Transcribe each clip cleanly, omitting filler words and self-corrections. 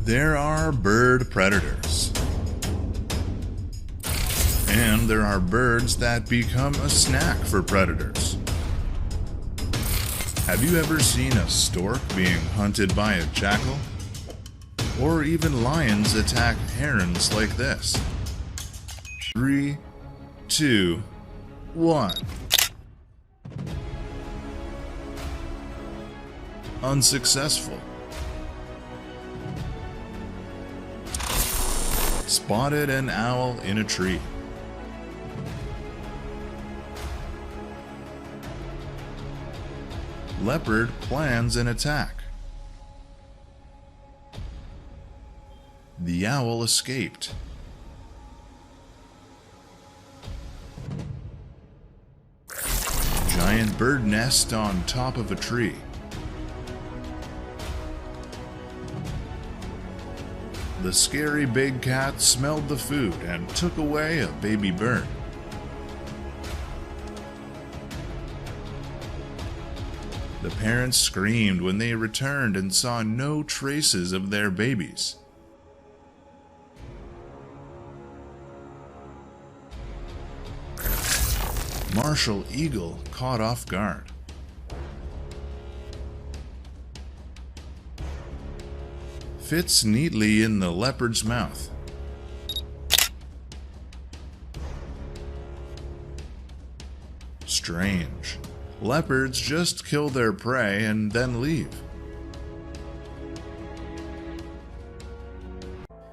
There are bird predators. And there are birds that become a snack for predators. Have you ever seen a stork being hunted by a jackal? Or even lions attack herons like this? 3, 2, 1. Unsuccessful. Spotted an owl in a tree. Leopard plans an attack. The owl escaped. Giant bird nest on top of a tree. The scary big cat smelled the food and took away a baby bird. The parents screamed when they returned and saw no traces of their babies. Martial eagle caught off guard. Fits neatly in the leopard's mouth. Strange. Leopards just kill their prey and then leave.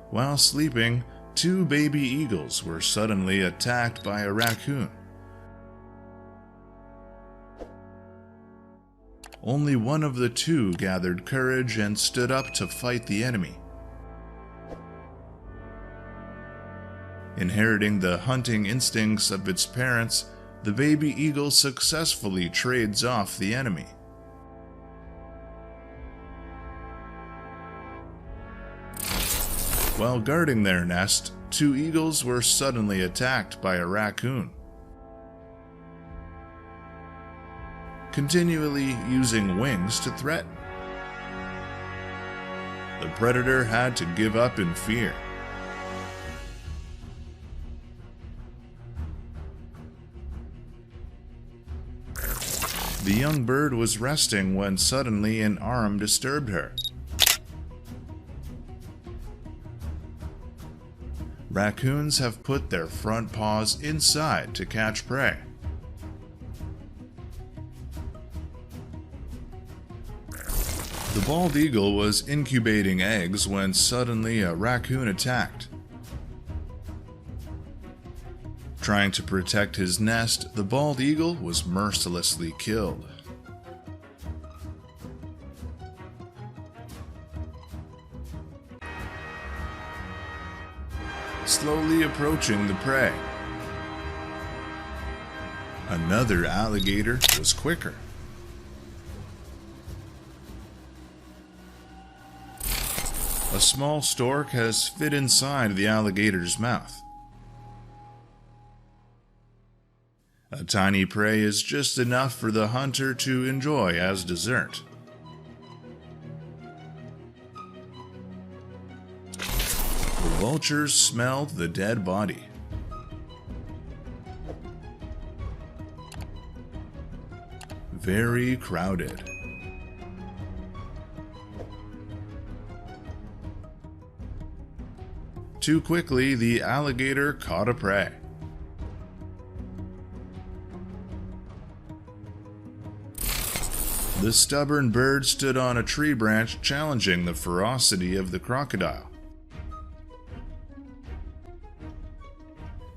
While sleeping, 2 baby eagles were suddenly attacked by a raccoon. Only one of the 2 gathered courage and stood up to fight the enemy. Inheriting the hunting instincts of its parents, the baby eagle successfully trades off the enemy. While guarding their nest, 2 eagles were suddenly attacked by a raccoon. Continually using wings to threaten. The predator had to give up in fear. The young bird was resting when suddenly an arm disturbed her. Raccoons have put their front paws inside to catch prey. The bald eagle was incubating eggs when suddenly a raccoon attacked. Trying to protect his nest, the bald eagle was mercilessly killed. Slowly approaching the prey. Another alligator was quicker. A small stork has fit inside the alligator's mouth. A tiny prey is just enough for the hunter to enjoy as dessert. The vultures smelled the dead body. Very crowded. Too quickly, the alligator caught a prey. The stubborn bird stood on a tree branch, challenging the ferocity of the crocodile.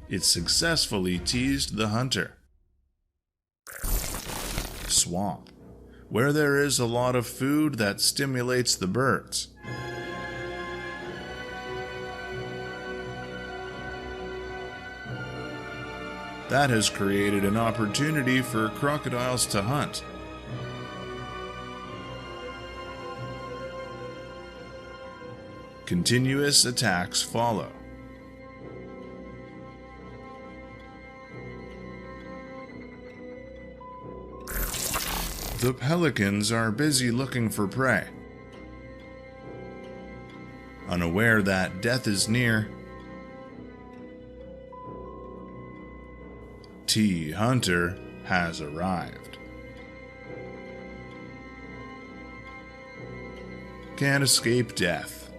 It successfully teased the hunter. Swamp, where there is a lot of food that stimulates the birds. That has created an opportunity for crocodiles to hunt. Continuous attacks follow. The pelicans are busy looking for prey. Unaware that death is near, T. Hunter has arrived. Can't escape death.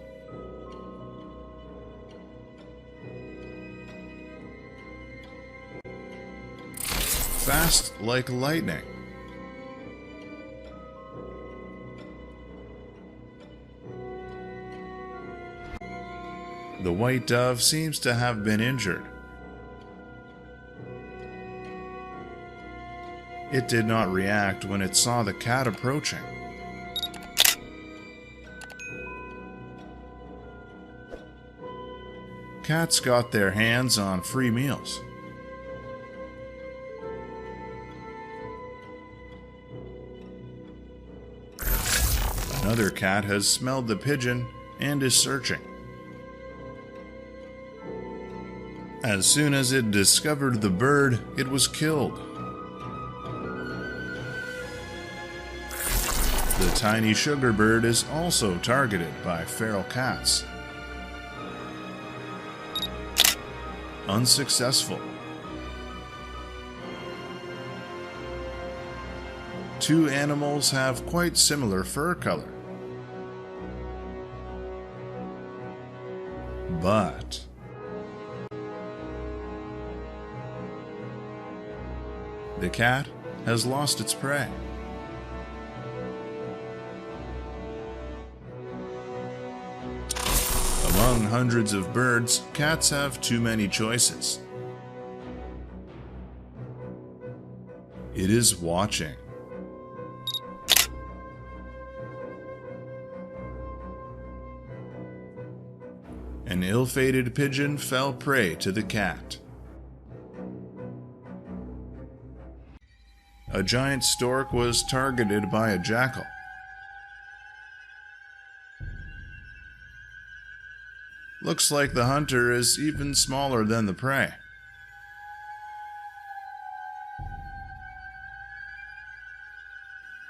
Fast like lightning. The white dove seems to have been injured. It did not react when it saw the cat approaching. Cats got their hands on free meals. Another cat has smelled the pigeon and is searching. As soon as it discovered the bird, it was killed. The tiny sugar bird is also targeted by feral cats. Unsuccessful. Two animals have quite similar fur color. But the cat has lost its prey. Among hundreds of birds, cats have too many choices. It is watching. An ill-fated pigeon fell prey to the cat. A giant stork was targeted by a jackal. Looks like the hunter is even smaller than the prey.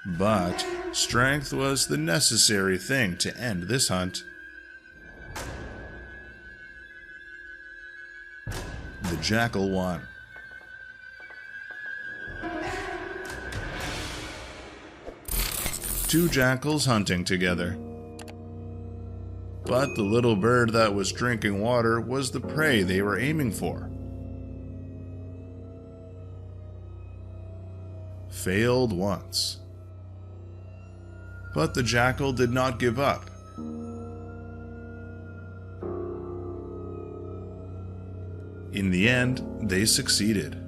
But strength was the necessary thing to end this hunt. The jackal won. Two jackals hunting together. But the little bird that was drinking water was the prey they were aiming for. Failed once. But the jackal did not give up. In the end, they succeeded.